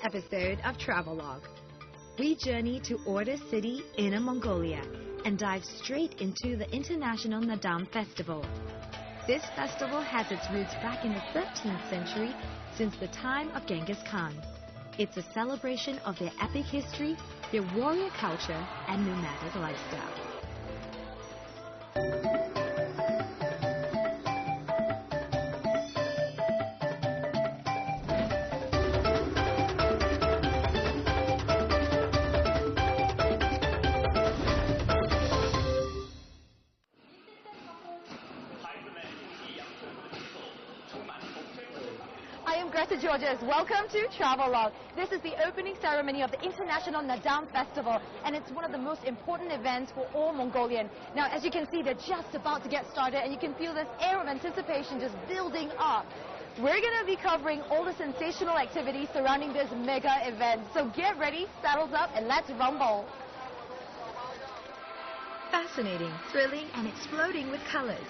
episode of Travelogue. We journey to ORDOS City, Inner Mongolia, and dive straight into the International Nadam Festival. This festival has its roots back in the 13th century, since the time of Genghis Khan. It's a celebration of their epic history, their warrior culture, and nomadic lifestyle. Georges, welcome to Travelogue. This is the opening ceremony of the International Nadam Festival, and it's one of the most important events for all Mongolian. Now, as you can see, they're just about to get started, and you can feel this air of anticipation just building up. We're going to be covering all the sensational activities surrounding this mega event. So get ready, saddles up, and let's rumble. Fascinating, thrilling, and exploding with colors.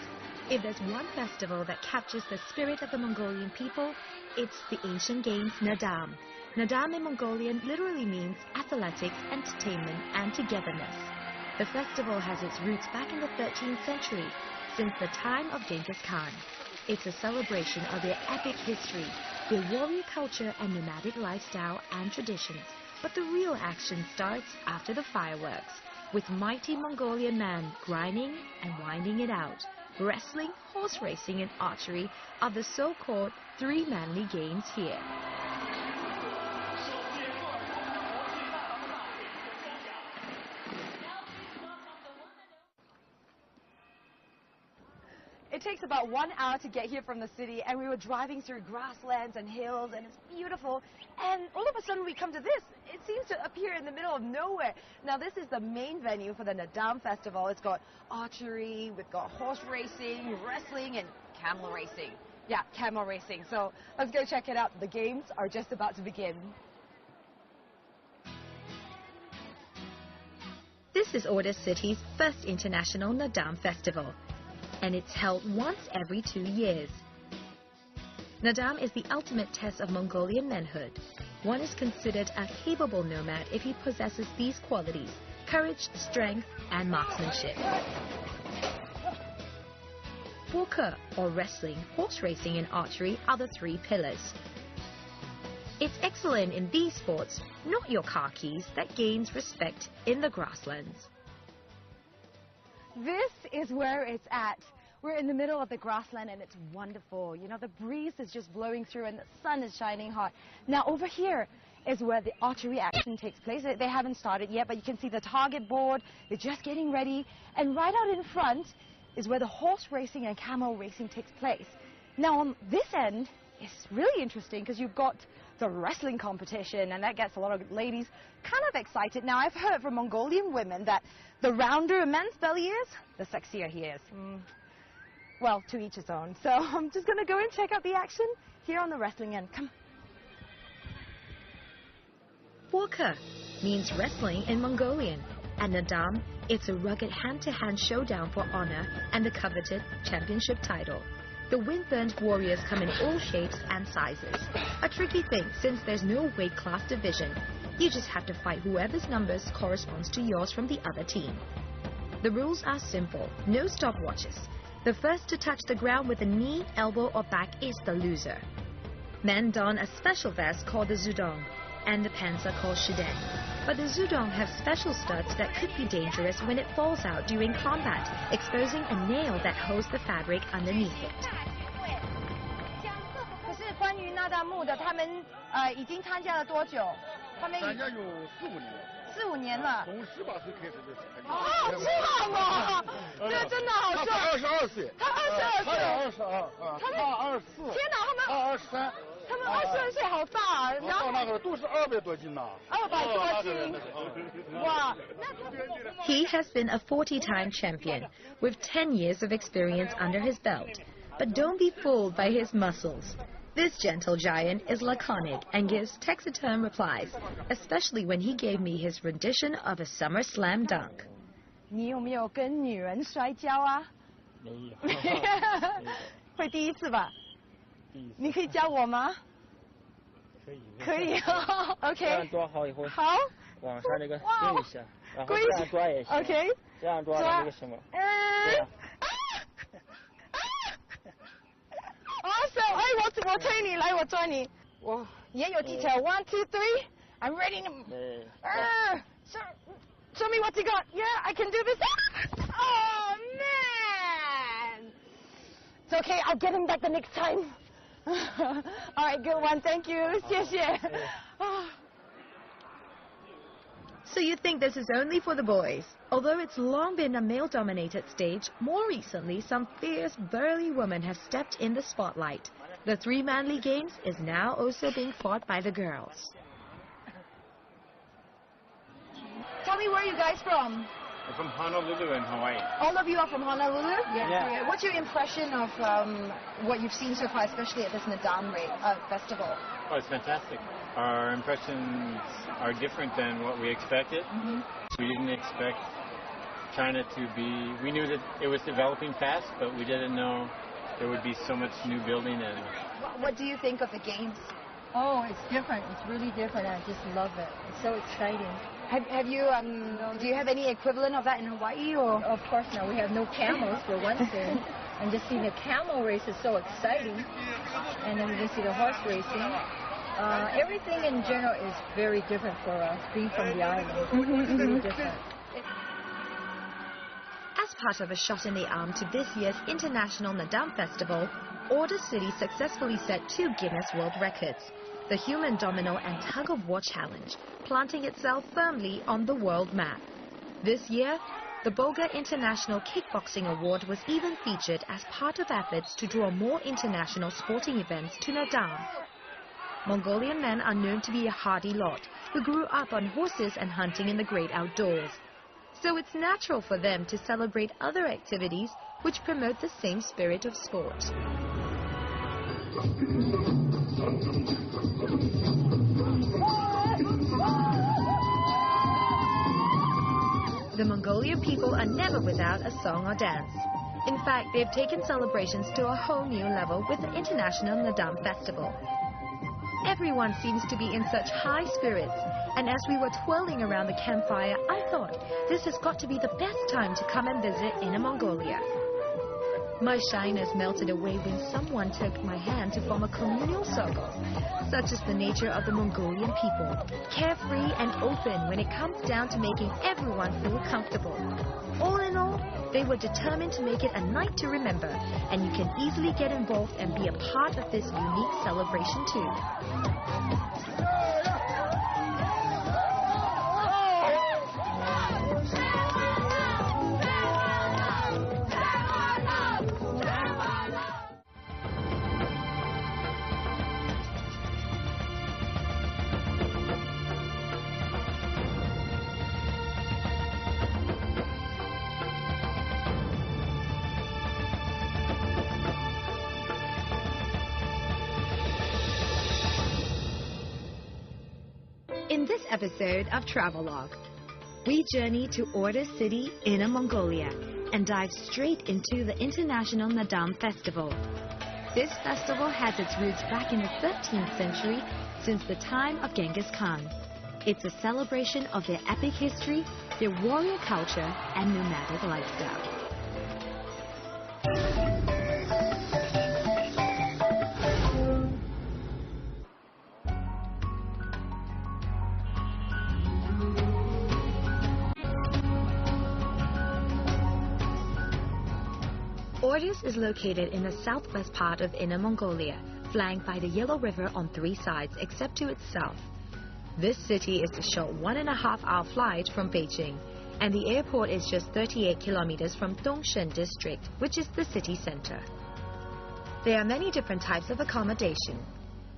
If there's one festival that captures the spirit of the Mongolian people, it's the ancient games Nadam. Nadam in Mongolian literally means athletics, entertainment, and togetherness. The festival has its roots back in the 13th century, since the time of Genghis Khan. It's a celebration of their epic history, their warrior culture and nomadic lifestyle and traditions. But the real action starts after the fireworks, with mighty Mongolian men grinding and winding it out. Wrestling, horse racing, and archery are the so-called three manly games here. It takes about 1 hour to get here from the city, and we were driving through grasslands and hills, and it's beautiful. And all of a sudden we come to this. It seems to appear in the middle of nowhere. Now, this is the main venue for the Nadam Festival. It's got archery, we've got horse racing, wrestling, and camel racing. Yeah, camel racing. So let's go check it out. The games are just about to begin. This is ORDOS City's first International Nadam Festival, and it's held once every 2 years. Nadam is the ultimate test of Mongolian manhood. One is considered a capable nomad if he possesses these qualities: courage, strength, and marksmanship. Poker, or wrestling, horse racing, and archery are the three pillars. It's excellent in these sports, not your car keys, that gains respect in the grasslands. This is where it's at. We're in the middle of the grassland, and it's wonderful. You know, the breeze is just blowing through and the sun is shining hot. Now, over here is where the archery action takes place. They haven't started yet, but you can see the target board. They're just getting ready. And right out in front is where the horse racing and camel racing takes place. Now, on this end, it's really interesting because you've got the wrestling competition, and that gets a lot of ladies kind of excited. Now, I've heard from Mongolian women that the rounder a man's belly is, the sexier he is. Well, to each his own. So I'm just going to go and check out the action here on the wrestling end. Come. Poker means wrestling in Mongolian. At Nadam, it's a rugged hand-to-hand showdown for honor and the coveted championship title. The wind-burned warriors come in all shapes and sizes. A tricky thing, since there's no weight class division. You just have to fight whoever's numbers corresponds to yours from the other team. The rules are simple. No stopwatches. The first to touch the ground with a knee, elbow, or back is the loser. Men don a special vest called the zudong, and the pants are called shiden. But the zudong have special studs that could be dangerous when it falls out during combat, exposing a nail that holds the fabric underneath it. 可是关于纳达木的，他们已经参加了多久？他们参加有4-5年了。4-5年了。从18岁开始就参加。哦，这样吗？这真的好帅。他22岁。他22岁。他22啊。他24。天哪，他们23。他们22岁好大啊！然后那个都是200多斤呐。200多斤。哇。He has been a 40-time champion with 10 years of experience under his belt. But don't be fooled by his muscles. This gentle giant is laconic and gives taciturn replies, especially when he gave me his rendition of a summer slam dunk. 你有没有跟女人摔跤啊？没有。会第一次吧？第一次。你可以教我吗？可以，OK。这样抓好以后，好，往上这个拧一下，然后这样抓也行。OK。这样抓那个什么？这样。Awesome！ 哎，我推你，来，我抓你。哇，也有技巧。1, 2, 3. I'm ready to. Show me what you got. Yeah, I can do this. Oh man! It's okay. I'll get him back the next time. All right, good one. Thank you. 谢谢。So you think this is only for the boys? Although it's long been a male-dominated stage, more recently some fierce, burly women have stepped in the spotlight. The three manly games is now also being fought by the girls. Tell me where you guys from? We're from Honolulu in Hawaii. All of you are from Honolulu? Yeah. What's your impression of what you've seen so far, especially at this Nadam festival? Oh, it's fantastic. Our impressions are different than what we expected. We didn't expect China to be... We knew that it was developing fast, but we didn't know there would be so much new building. And what do you think of the games? Oh, it's different. It's really different. I just love it. It's so exciting. Have you, do you have any equivalent of that in Hawaii? Or? Of course not. We have no camels for one thing. And just seeing the camel race is so exciting. And then we can see the horse racing. Everything in general is very different for us, being from the island. It's really different. As part of a shot in the arm to this year's International Nadam Festival, ORDOS City successfully set 2 Guinness World Records. The Human Domino and Tug of War Challenge, planting itself firmly on the world map. This year, the Bulga International Kickboxing Award was even featured as part of efforts to draw more international sporting events to Nadam. Mongolian men are known to be a hardy lot, who grew up on horses and hunting in the great outdoors. So it's natural for them to celebrate other activities which promote the same spirit of sport. The Mongolian people are never without a song or dance. In fact, they've taken celebrations to a whole new level with the International Nadam Festival. Everyone seems to be in such high spirits, and as we were twirling around the campfire, I thought this has got to be the best time to come and visit Inner Mongolia. My shyness melted away when someone took my hand to form a communal circle. Such is the nature of the Mongolian people, carefree and open when it comes down to making everyone feel comfortable. All in all, they were determined to make it a night to remember, and you can easily get involved and be a part of this unique celebration too. In this episode of Travelogue, we journey to ORDOS City, Inner Mongolia, and dive straight into the International Nadam Festival. This festival has its roots back in the 13th century, since the time of Genghis Khan. It's a celebration of their epic history, their warrior culture, and nomadic lifestyle. ORDOS is located in the southwest part of Inner Mongolia, flanked by the Yellow River on 3 sides except to its south. This city is a short 1.5-hour flight from Beijing, and the airport is just 38 kilometers from Dongshen district, which is the city center. There are many different types of accommodation,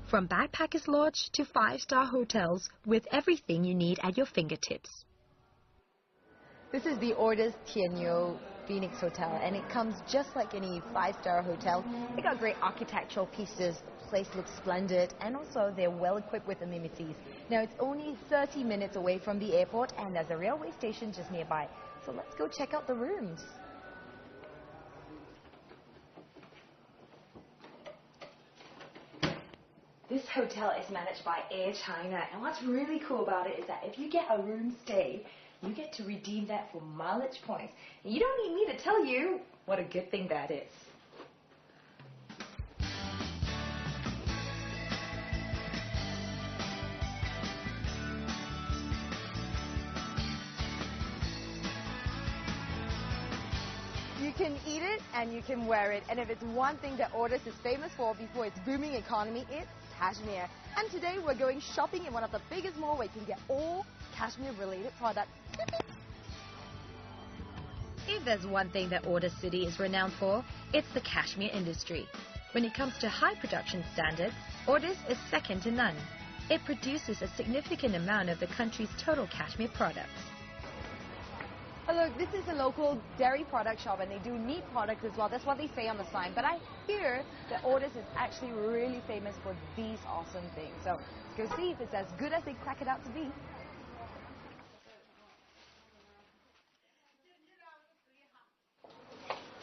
from backpackers lodge to 5-star hotels with everything you need at your fingertips. This is the ORDOS Ⅰ Phoenix Hotel, and it comes just like any 5-star hotel. They got great architectural pieces, the place looks splendid, and also they're well equipped with amenities. Now it's only 30 minutes away from the airport, and there's a railway station just nearby. So let's go check out the rooms. This hotel is managed by Air China, and what's really cool about it is that if you get a room stay, you get to redeem that for mileage points. And you don't need me to tell you what a good thing that is. You can eat it and you can wear it. And if it's one thing that ORDOS is famous for before its booming economy, it's cashmere. And today we're going shopping in one of the biggest malls where you can get all cashmere-related products. If there's one thing that ORDOS City is renowned for, it's the cashmere industry. When it comes to high production standards, ORDOS is second to none. It produces a significant amount of the country's total cashmere products. Oh, look, this is a local dairy product shop, and they do meat products as well. That's what they say on the sign. But I hear that ORDOS is actually really famous for these awesome things. So let's go see if it's as good as they crack it out to be.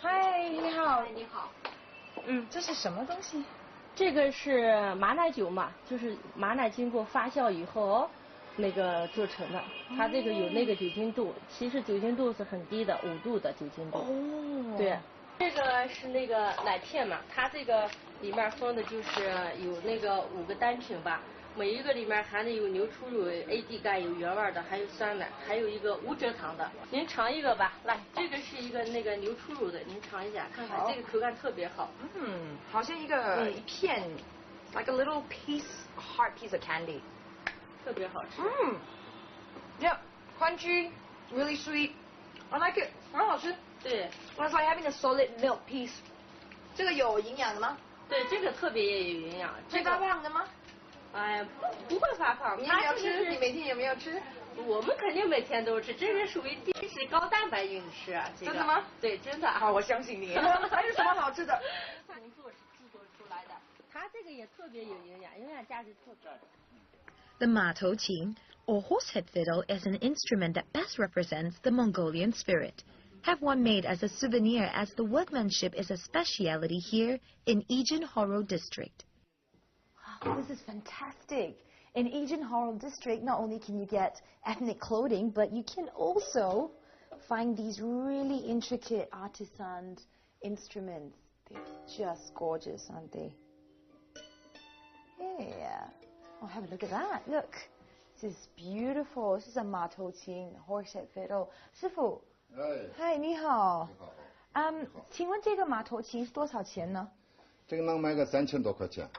Hi, 你好。你好。这是什么东西？这个是马奶酒嘛，就是马奶经过发酵以后。那个做成的，它这个有那个酒精度，其实酒精度是很低的，5度的酒精度。哦。对，这个是那个奶片嘛，它这个里面封的就是有那个5个单品吧，每一个里面含的有牛初乳、AD 钙，有原味的，还有酸奶，还有一个无蔗糖的。您尝一个吧，来，这个是一个那个牛初乳的，您尝一下，看看这个口感特别好。好像一片 ，like a little piece, a hard piece of candy. 特别好吃。Yeah, crunchy, really sweet. I like it. 很好吃。对。It's like having a solid milk piece. 这个有营养的吗？对，这个特别有营养。会发胖的吗？哎，不会发胖。你有没有吃？你每天有没有吃？我们肯定每天都吃，这个属于低脂高蛋白饮食啊。真的吗？对，真的。好，我相信你。还有什么好吃的？工作是制作出来的，它这个也特别有营养，营养价值特别。The matou qing, or horsehead fiddle, is an instrument that best represents the Mongolian spirit. Have one made as a souvenir, as the workmanship is a speciality here in Ijinhoro district. Wow, this is fantastic. In Ijinhoro district, not only can you get ethnic clothing, but you can also find these really intricate artisan instruments. They're just gorgeous, aren't they? Yeah. Oh, have a look at that. Look, this is beautiful. This is a matou qing, horsehead fiddle. 师傅，嗨，你好。请问这个马头琴是多少钱呢？这个能卖个3000多块钱。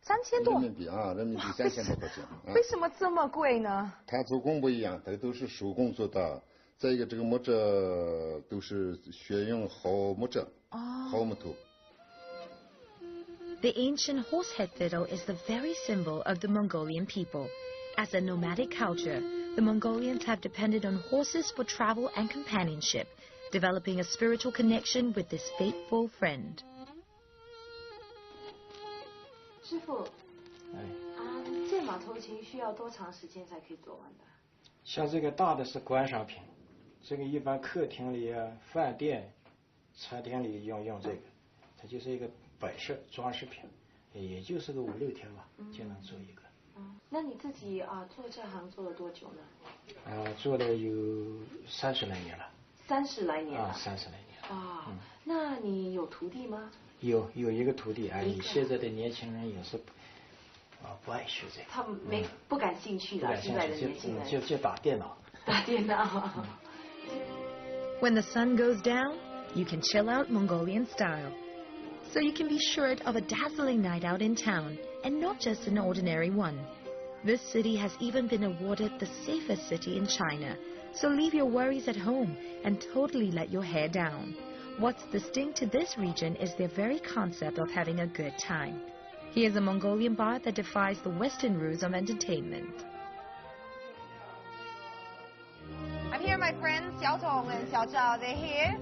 3000多？人民币啊，人民币3000多块钱。为什么这么贵呢？它做工不一样，这都是手工做的。再一个，这个木质都是选用好木质，好木头。The ancient horsehead fiddle is the very symbol of the Mongolian people. As a nomadic culture, the Mongolians have depended on horses for travel and companionship, developing a spiritual connection with this faithful friend. 师傅，这马头琴需要多长时间才可以做完的？像这个大的是观赏品，这个一般客厅里啊、饭店、餐厅里用这个，它就是一个摆设装饰品，也就是个5-6天吧，就能做一个。那你自己做这行做了多久呢？做了有30来年了。30来年了。30来年。那你有徒弟吗？有一个徒弟，现在的年轻人也是不爱学这个。他们不感兴趣的，现在的年轻人就打电脑。打电脑。When the sun goes down, you can chill out Mongolian style. So you can be assured of a dazzling night out in town, and not just an ordinary one. This city has even been awarded the safest city in China, so leave your worries at home and totally let your hair down. What's distinct to this region is their very concept of having a good time. Here's a Mongolian bar that defies the Western rules of entertainment. I'm here, my friends, Xiao Tong and Xiao Zhao. They're here,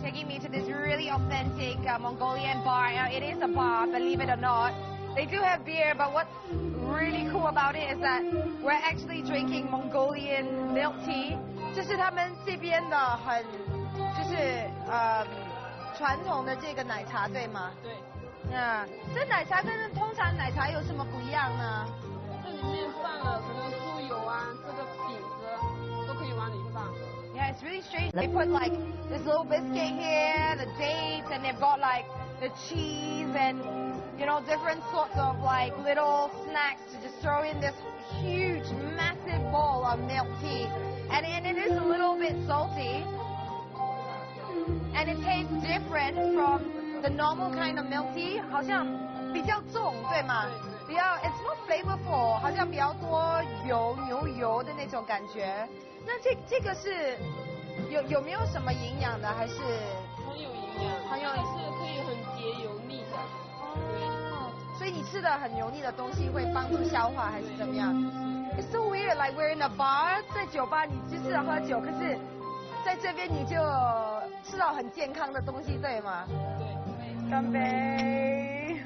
taking me to this really authentic Mongolian bar. Now, it is a bar, believe it or not. They do have beer, but what's really cool about it is that we're actually drinking Mongolian milk tea. 这是他们这边的传统的这个奶茶，对吗？对。这奶茶跟通常奶茶有什么不一样呢？这里面放了可能酥油啊，这个饼子都可以往里放。Yeah, it's really strange. They put like this little biscuit here, the dates, and they've got like the cheese and, you know, different sorts of like little snacks to just throw in this huge, massive bowl of milk tea. And it is a little bit salty. And it tastes different from the normal kind of milk tea. 好像比较重，对吗？比较 it's not flavorful， 好像比较多油，牛油的那种感觉。那这个是有没有什么营养的，还是很有营养，很有是可以很解油腻的。哦，所以你吃的很油腻的东西会帮助消化，还是怎么样 ？It's so weird, like we're in a bar， 在酒吧你就是喝酒，可是在这边你就吃到很健康的东西，对吗？对。干杯。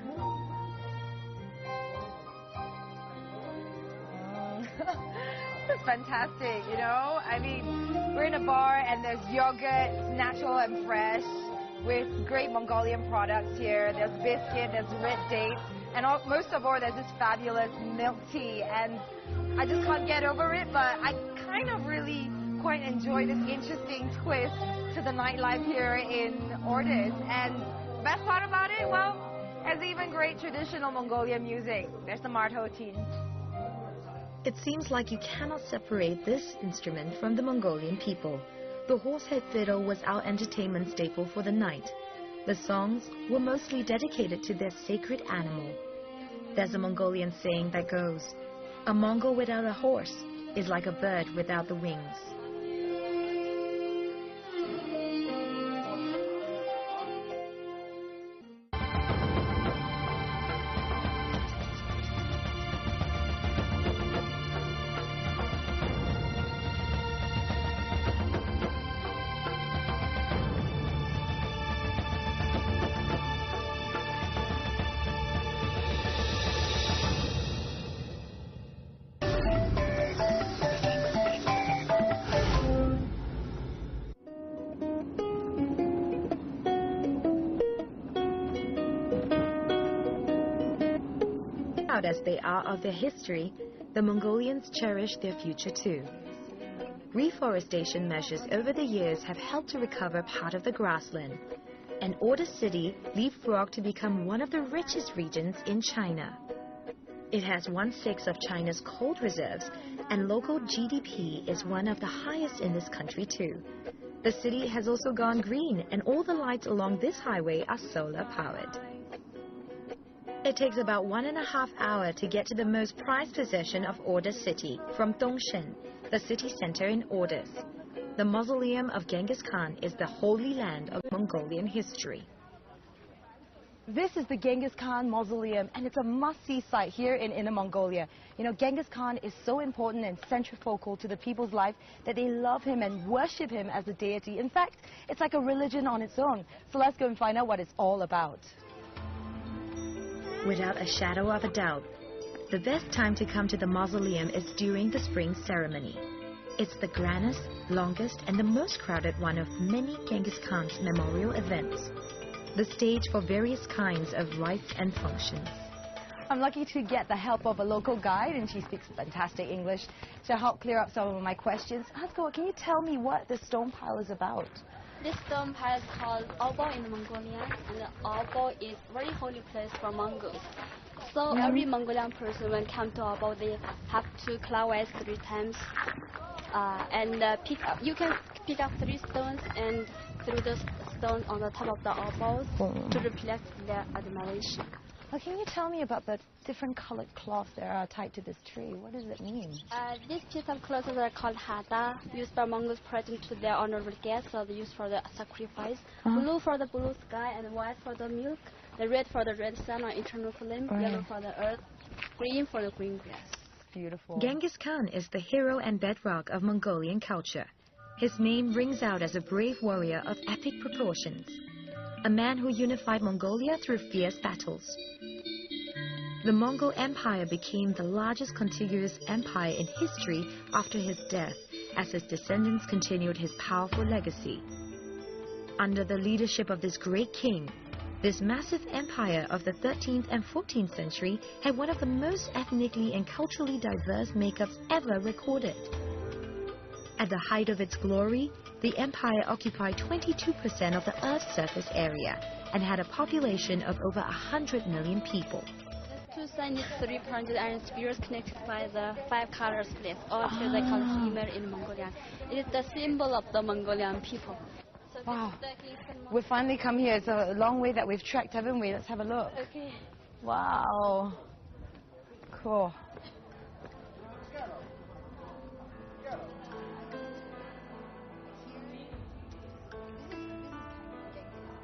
It's fantastic, you know? I mean, we're in a bar and there's yogurt, it's natural and fresh, with great Mongolian products here. There's biscuit, there's red dates, and most of all, there's this fabulous milk tea. And I just can't get over it, but I kind of really quite enjoy this interesting twist to the nightlife here in ORDOS. And best part about it, well, there's even great traditional Mongolian music. There's the martotin. It seems like you cannot separate this instrument from the Mongolian people. The horsehead fiddle was our entertainment staple for the night. The songs were mostly dedicated to their sacred animal. There's a Mongolian saying that goes, "A Mongol without a horse is like a bird without the wings." Proud as they are of their history, the Mongolians cherish their future too. Reforestation measures over the years have helped to recover part of the grassland, and ORDOS City leapfrogged to become one of the richest regions in China. It has 1/6 of China's coal reserves, and local GDP is one of the highest in this country too. The city has also gone green, and all the lights along this highway are solar powered. It takes about 1.5 hours to get to the most prized possession of ORDOS City from Dongshen, the city center in ORDOS. The mausoleum of Genghis Khan is the holy land of Mongolian history. This is the Genghis Khan Mausoleum, and it's a must-see site here in Inner Mongolia. You know, Genghis Khan is so important and centrifugal to the people's life that they love him and worship him as a deity. In fact, it's like a religion on its own. So let's go and find out what it's all about. Without a shadow of a doubt, the best time to come to the mausoleum is during the spring ceremony. It's the grandest, longest, and the most crowded one of many Genghis Khan's memorial events. The stage for various kinds of rites and functions. I'm lucky to get the help of a local guide, and she speaks fantastic English to help clear up some of my questions. Hasko, can you tell me what the stone pile is about? This stone pile is called Ordo in Mongolia, and Ordo is very holy place for Mongols. So every Mongolian person when come to Ordo, they have to clockwise 3 times, you can pick up 3 stones and throw the stones on the top of the Ordos to reflect their admiration. Can you tell me about the different colored cloths that are tied to this tree? What does it mean? These pieces of cloth are called hada, used by Mongols present to their honorable guests, or used for the sacrifice. Blue for the blue sky, and white for the milk, the red for the red sun or eternal flame, yellow for the earth, green for the green grass. Beautiful. Genghis Khan is the hero and bedrock of Mongolian culture. His name rings out as a brave warrior of epic proportions, a man who unified Mongolia through fierce battles. The Mongol Empire became the largest contiguous empire in history after his death, as his descendants continued his powerful legacy. Under the leadership of this great king, This massive empire of the 13th and 14th century had one of the most ethnically and culturally diverse makeups ever recorded. At the height of its glory, the empire occupied 22% of the Earth's surface area and had a population of over 100 million people. The two sides 3 pointed iron spears connected by the 5 color splits, or they call Himer in Mongolian. It is the symbol of the Mongolian people. So wow. We've finally come here. It's a long way that we've trekked, haven't we? Let's have a look. Okay. Wow. Cool.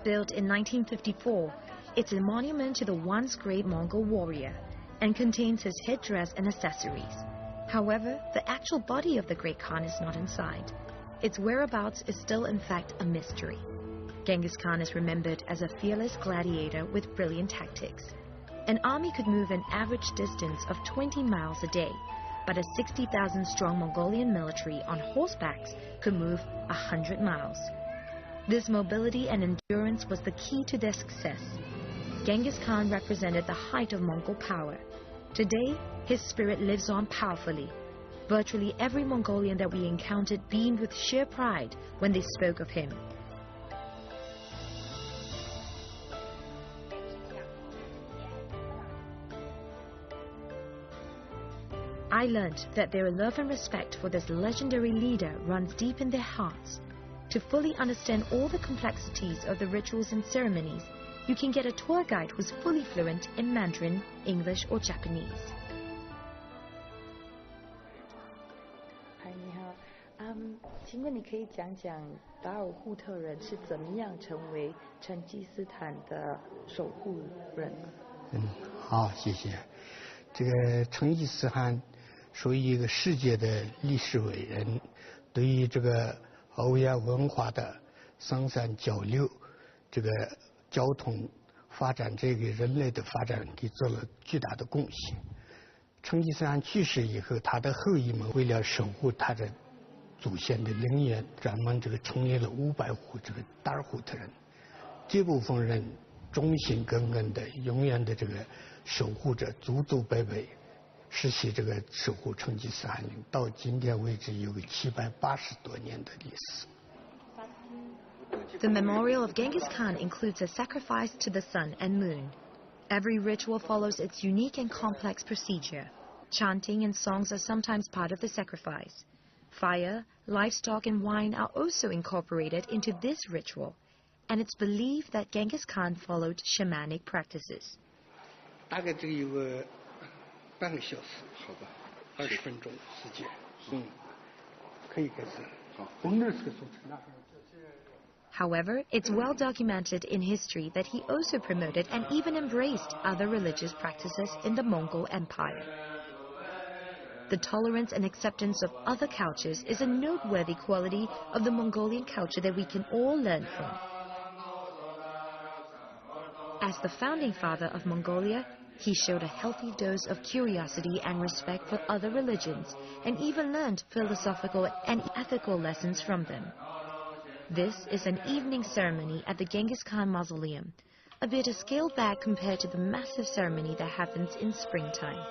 Built in 1954, it's a monument to the once great Mongol warrior and contains his headdress and accessories. However, the actual body of the Great Khan is not inside. Its whereabouts is still in fact a mystery. Genghis Khan is remembered as a fearless gladiator with brilliant tactics. An army could move an average distance of 20 miles a day, but a 60,000-strong Mongolian military on horsebacks could move 100 miles. This mobility and endurance was the key to their success. Genghis Khan represented the height of Mongol power. Today, his spirit lives on powerfully. Virtually every Mongolian that we encountered beamed with sheer pride when they spoke of him. I learned that their love and respect for this legendary leader runs deep in their hearts. To fully understand all the complexities of the rituals and ceremonies, you can get a tour guide who's fully fluent in Mandarin, English, or Japanese. 嗨，你好，请问你可以讲讲达尔扈特人是怎么样成为成吉思汗的守护人呢？好，谢谢。这个成吉思汗属于一个世界的历史伟人，对于这个欧亚文化的生产交流，这个交通发展，这个人类的发展给做了巨大的贡献。成吉思汗去世以后，他的后裔们为了守护他的祖先的陵园，专门这个成立了500户这个达尔扈特人。这部分人忠心耿耿的，永远的这个守护着祖祖辈辈，实现这个守护成吉思汗陵，到今天为止有个780多年的历史。The memorial of Genghis Khan includes a sacrifice to the sun and moon. Every ritual follows its unique and complex procedure. Chanting and songs are sometimes part of the sacrifice. Fire, livestock, and wine are also incorporated into this ritual, and it's believed that Genghis Khan followed shamanic practices. 大概这个有个半个小时，好吧，20分钟时间，可以开始。好，我们这是个组成的。 However, it's well documented in history that he also promoted and even embraced other religious practices in the Mongol Empire. The tolerance and acceptance of other cultures is a noteworthy quality of the Mongolian culture that we can all learn from. As the founding father of Mongolia, he showed a healthy dose of curiosity and respect for other religions, and even learned philosophical and ethical lessons from them. This is an evening ceremony at the Genghis Khan Mausoleum, a bit scaled back compared to the massive ceremony that happens in springtime.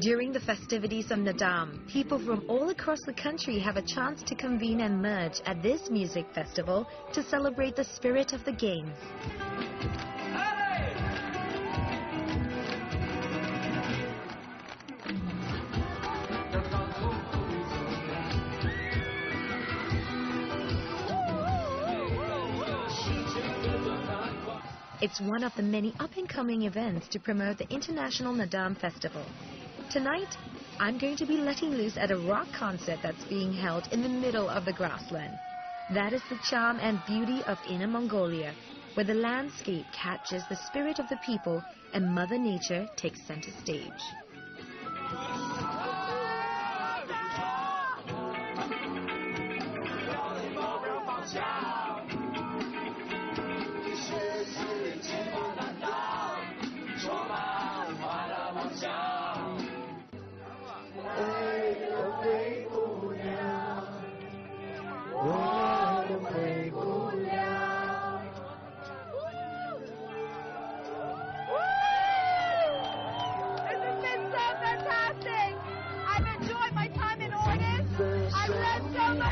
During the festivities of Nadam, people from all across the country have a chance to convene and merge at this music festival to celebrate the spirit of the games. It's one of the many up-and-coming events to promote the International Nadam Festival. Tonight, I'm going to be letting loose at a rock concert that's being held in the middle of the grassland. That is the charm and beauty of Inner Mongolia, where the landscape captures the spirit of the people and Mother Nature takes center stage.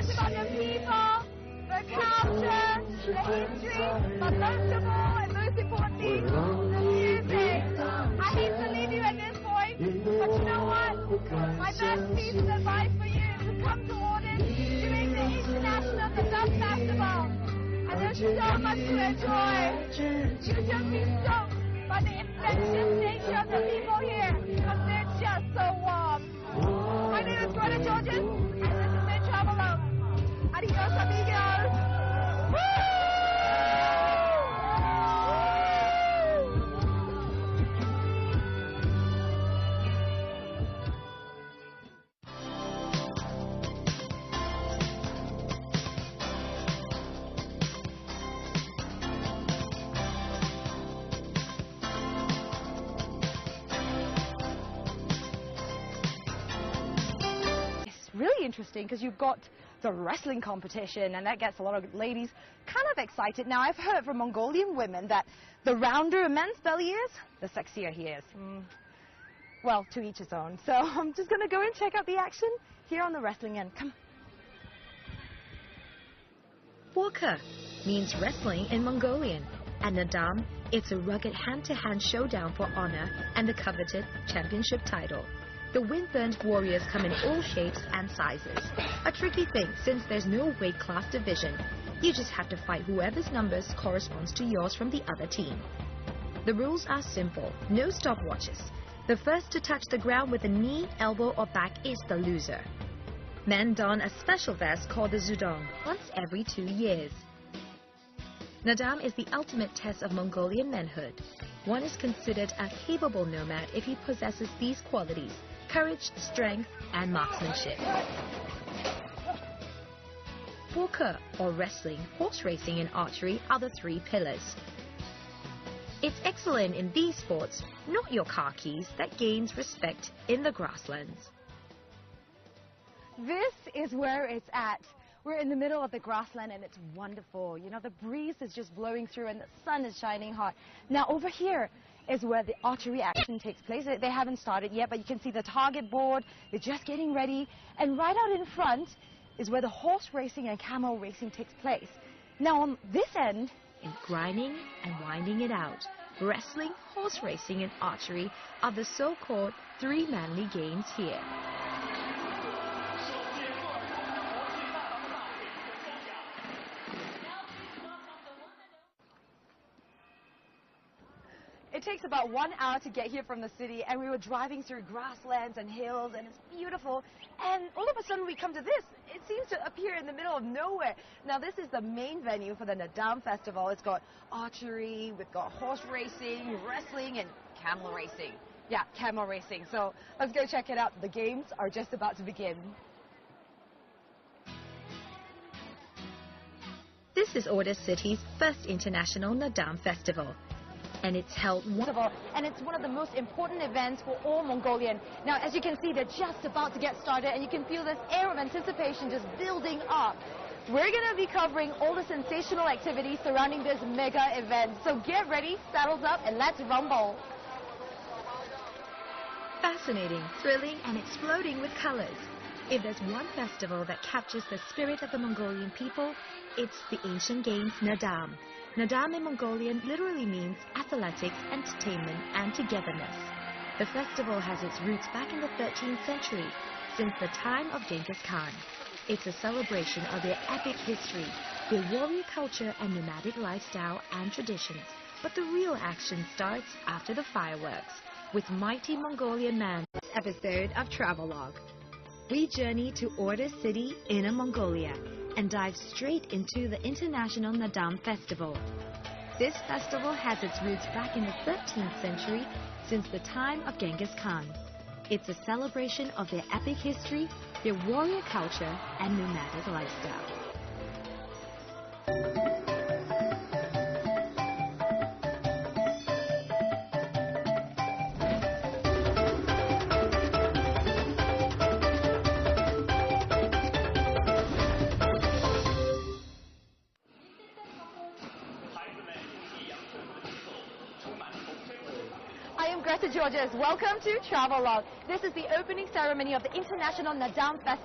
About the people, the culture, the history, but most of all, and most importantly, the music. I hate to leave you at this point, but you know what? My best piece of advice for you is to come to ORDOS during the International Nadam Festival. And there's so much to enjoy. You just be stoked by the infectious nature of the people here, because they're just so warm. My name is Rhoda Georges, and this has been TRAVELOGUE. Adios, amigos. It's really interesting because you've got the wrestling competition, and that gets a lot of ladies kind of excited. Now, I've heard from Mongolian women that the rounder a man's belly is, the sexier he is. Well, to each his own. So I'm just going to go and check out the action here on the wrestling end. Come. Walker means wrestling in Mongolian, and Nadam, it's a rugged hand-to-hand showdown for honor and the coveted championship title. The wind-burnt warriors come in all shapes and sizes. A tricky thing since there's no weight class division. You just have to fight whoever's numbers corresponds to yours from the other team. The rules are simple. No stopwatches. The first to touch the ground with a knee, elbow or back is the loser. Men don a special vest called the zudong once every 2 years. Nadam is the ultimate test of Mongolian manhood. One is considered a capable nomad if he possesses these qualities: courage, strength, and marksmanship. Poker, or wrestling, horse racing, and archery are the 3 pillars. It's excellent in these sports, not your car keys, that gains respect in the grasslands. This is where it's at. We're in the middle of the grassland, and it's wonderful. You know, the breeze is just blowing through, and the sun is shining hot. Now, over here is where the archery action takes place. They haven't started yet, but you can see the target board. They're just getting ready. And right out in front is where the horse racing and camel racing takes place. Now, on this end, in grinding and winding it out, wrestling, horse racing, and archery are the so-called 3 manly games here. It takes about 1 hour to get here from the city, and we were driving through grasslands and hills, and it's beautiful. And all of a sudden we come to this. It seems to appear in the middle of nowhere. Now, this is the main venue for the Nadam Festival. It's got archery, we've got horse racing, wrestling, and camel racing. Yeah, camel racing. So let's go check it out. The games are just about to begin. This is ORDOS City's first international Nadam Festival. And it's held and it's one of the most important events for all Mongolian. Now, as you can see, they're just about to get started, and you can feel this air of anticipation just building up. We're going to be covering all the sensational activities surrounding this mega event. So get ready, saddles up, and let's rumble. Fascinating, thrilling, and exploding with colors. If there's one festival that captures the spirit of the Mongolian people, it's the ancient games Nadam. Nadam in Mongolian literally means athletics, entertainment, and togetherness. The festival has its roots back in the 13th century, since the time of Genghis Khan. It's a celebration of their epic history, their warrior culture and nomadic lifestyle and traditions, But the real action starts after the fireworks with mighty Mongolian man. This episode of Travelogue. We journey to ORDOS City, Inner Mongolia, and dive straight into the International Nadam Festival. This festival has its roots back in the 13th century, since the time of Genghis Khan. It's a celebration of their epic history, their warrior culture, and nomadic lifestyle. I am Greta Georges. Welcome to Travelogue. This is the opening ceremony of the International Nadam Festival.